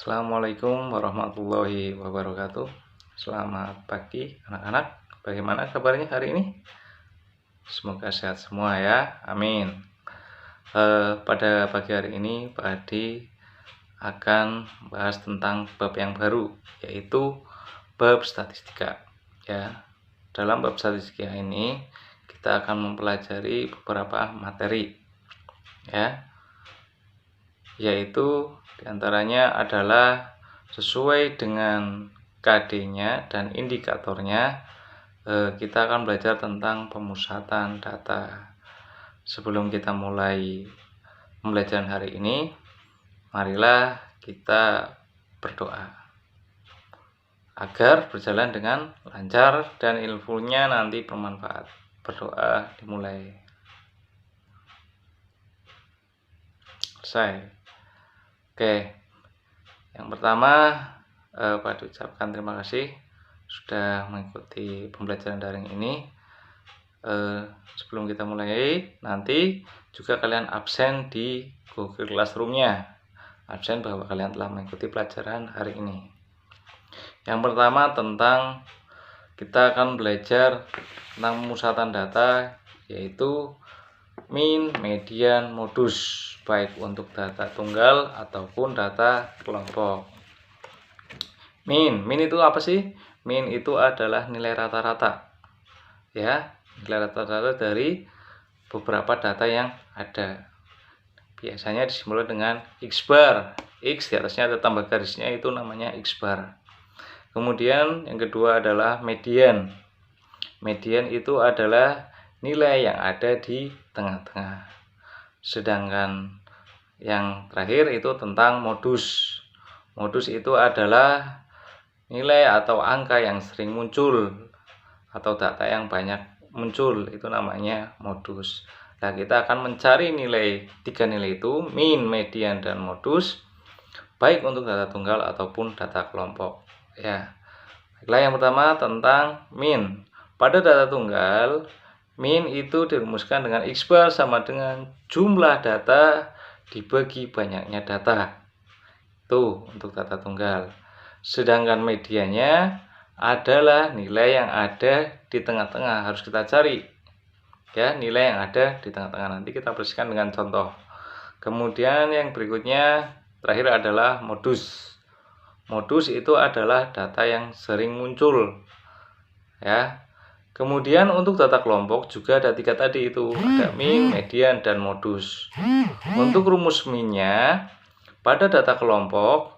Assalamualaikum warahmatullahi wabarakatuh. Selamat pagi anak-anak. Bagaimana kabarnya hari ini? Semoga sehat semua ya. Amin. Pada pagi hari ini Pak Adi akan bahas tentang bab yang baru, yaitu bab statistika. Ya. Dalam bab statistika ini kita akan mempelajari beberapa materi. Ya. Yaitu diantaranya adalah sesuai dengan KD-nya dan indikatornya, kita akan belajar tentang pemusatan data. Sebelum kita mulai pembelajaran hari ini, marilah kita berdoa agar berjalan dengan lancar dan ilmunya nanti bermanfaat. Berdoa dimulai. Selesai. Oke, yang pertama Pak Adi ucapkan terima kasih sudah mengikuti pembelajaran daring ini. Sebelum kita mulai, nanti juga kalian absen di Google Classroom-nya, absen bahwa kalian telah mengikuti pelajaran hari ini. Yang pertama tentang kita akan belajar tentang pemusatan data, yaitu min, median, modus, baik untuk data tunggal ataupun data kelompok. Min itu apa sih? Min itu adalah nilai rata-rata. Ya, nilai rata-rata dari beberapa data yang ada. Biasanya disimbolkan dengan X bar. X di atasnya ada tambah garisnya, itu namanya X bar. Kemudian yang kedua adalah median. Median itu adalah nilai yang ada di tengah-tengah. Sedangkan yang terakhir itu tentang modus. Modus itu adalah nilai atau angka yang sering muncul atau data yang banyak muncul, itu namanya modus. Nah, kita akan mencari tiga nilai itu, min, median, dan modus, baik untuk data tunggal ataupun data kelompok. Ya. Baiklah, yang pertama tentang min. Pada data tunggal, min itu dirumuskan dengan X bar sama dengan jumlah data dibagi banyaknya data. Itu untuk data tunggal. Sedangkan mediannya adalah nilai yang ada di tengah-tengah, harus kita cari. Ya, nilai yang ada di tengah-tengah, nanti kita bersihkan dengan contoh. Kemudian yang berikutnya terakhir adalah modus. Modus itu adalah data yang sering muncul. Ya. Kemudian untuk data kelompok juga ada tiga tadi itu, ada min, median, dan modus. Untuk rumus minnya pada data kelompok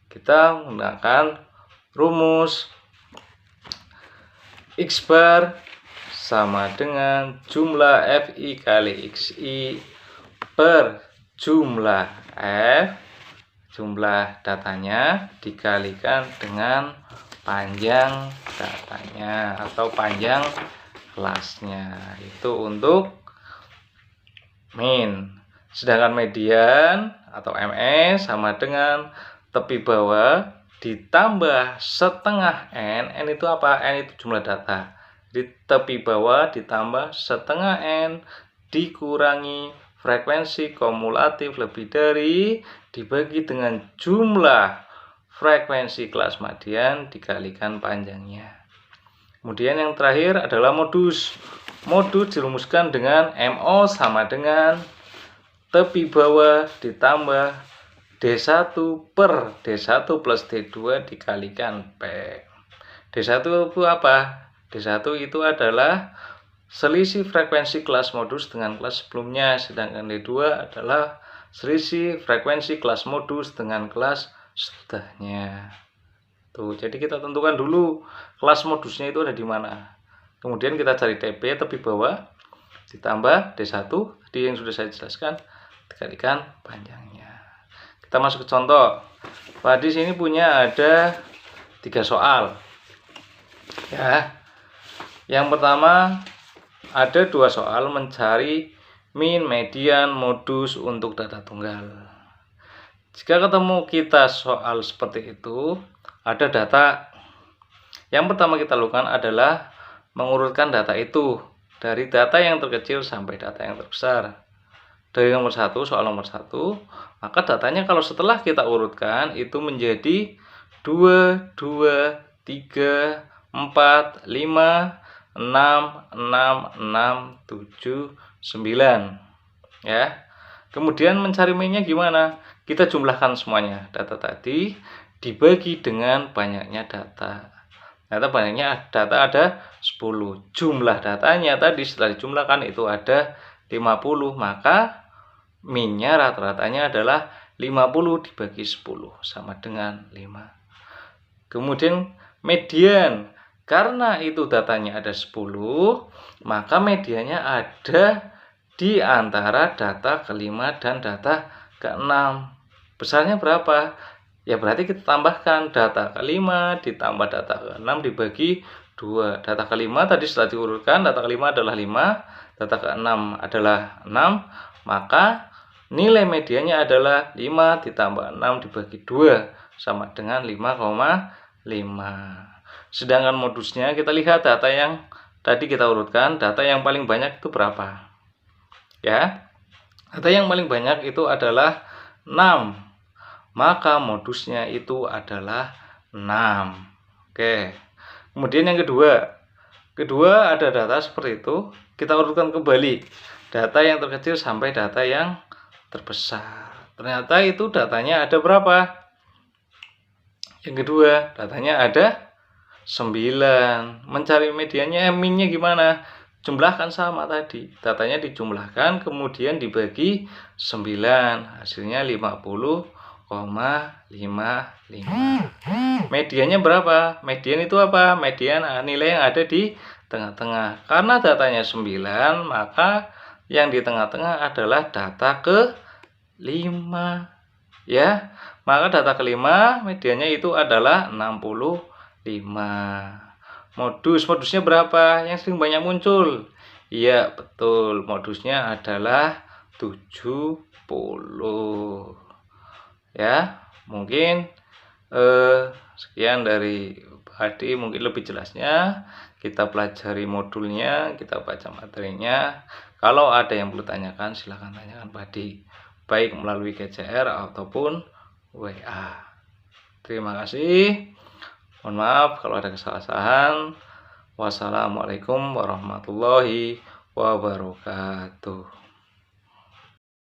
kita menggunakan rumus X bar sama dengan jumlah FI kali XI per jumlah F, jumlah datanya, dikalikan dengan panjang datanya atau panjang kelasnya. Itu untuk min. Sedangkan median atau ME sama dengan tepi bawah ditambah setengah N. N itu apa? N itu jumlah data. Di tepi bawah ditambah setengah N dikurangi frekuensi kumulatif lebih dari dibagi dengan jumlah frekuensi kelas median dikalikan panjangnya. Kemudian yang terakhir adalah modus. Modus dirumuskan dengan MO sama dengan tepi bawah ditambah D1 per D1 plus D2 dikalikan P. D1 itu apa? D1 itu adalah selisih frekuensi kelas modus dengan kelas sebelumnya, sedangkan D2 adalah selisih frekuensi kelas modus dengan kelas sesudahnya. Tuh, jadi kita tentukan dulu kelas modusnya itu ada di mana. Kemudian kita cari TP tepi bawah ditambah D1 tadi yang sudah saya jelaskan dikalikan panjangnya. Kita masuk ke contoh. Pak di sini punya ada 3 soal. Ya. Yang pertama ada 2 soal mencari min, median, modus untuk data tunggal. Jika ketemu kita soal seperti itu, ada data. Yang pertama kita lakukan adalah mengurutkan data itu dari data yang terkecil sampai data yang terbesar. dari nomor 1, soal nomor 1, maka datanya kalau setelah kita urutkan itu menjadi 2, 2, 3, 4, 5, 6, 6, 7, 9. Ya. Kemudian mencari min-nya gimana? Kita jumlahkan semuanya. Data tadi dibagi dengan banyaknya data. Ternyata banyaknya data ada 10. Jumlah datanya tadi setelah dijumlahkan itu ada 50. Maka min-nya rata-ratanya adalah 50 dibagi 10 sama dengan 5. Kemudian median. Karena itu datanya ada 10, maka mediannya ada di antara data ke-5 dan data ke-6. Besarnya berapa? Ya berarti kita tambahkan data ke-5 ditambah data ke-6 dibagi 2. Data ke-5 tadi setelah diurutkan, data ke-5 adalah 5, data ke-6 adalah 6, maka nilai mediannya adalah 5 ditambah 6 dibagi 2 sama dengan 5,5. Sedangkan modusnya kita lihat data yang tadi kita urutkan, data yang paling banyak itu berapa? Ya, data yang paling banyak itu adalah 6. Maka modusnya itu adalah 6. Oke. Kemudian yang kedua. Kedua ada data seperti itu. Kita urutkan kembali. Data yang terkecil sampai data yang terbesar. Ternyata itu datanya ada berapa? Yang kedua, datanya ada 9. Mencari mediannya, min-nya gimana? Jumlahkan sama tadi. Datanya dijumlahkan kemudian dibagi 9. Hasilnya 50,55. Mediannya berapa? Median itu apa? Median nilai yang ada di tengah-tengah. Karena datanya 9, maka yang di tengah-tengah adalah data ke-5. Ya. Maka data ke-5 mediannya itu adalah 65. Modusnya berapa? Yang sering banyak muncul. Iya, betul. Modusnya adalah 70. Ya, mungkin sekian dari Pak Adi. Mungkin lebih jelasnya kita pelajari modulnya, kita baca materinya. Kalau ada yang perlu tanyakan, silahkan tanyakan Pak Adi, baik melalui GCR ataupun WA. Terima kasih. Mohon maaf kalau ada kesalahan. Wassalamualaikum warahmatullahi wabarakatuh.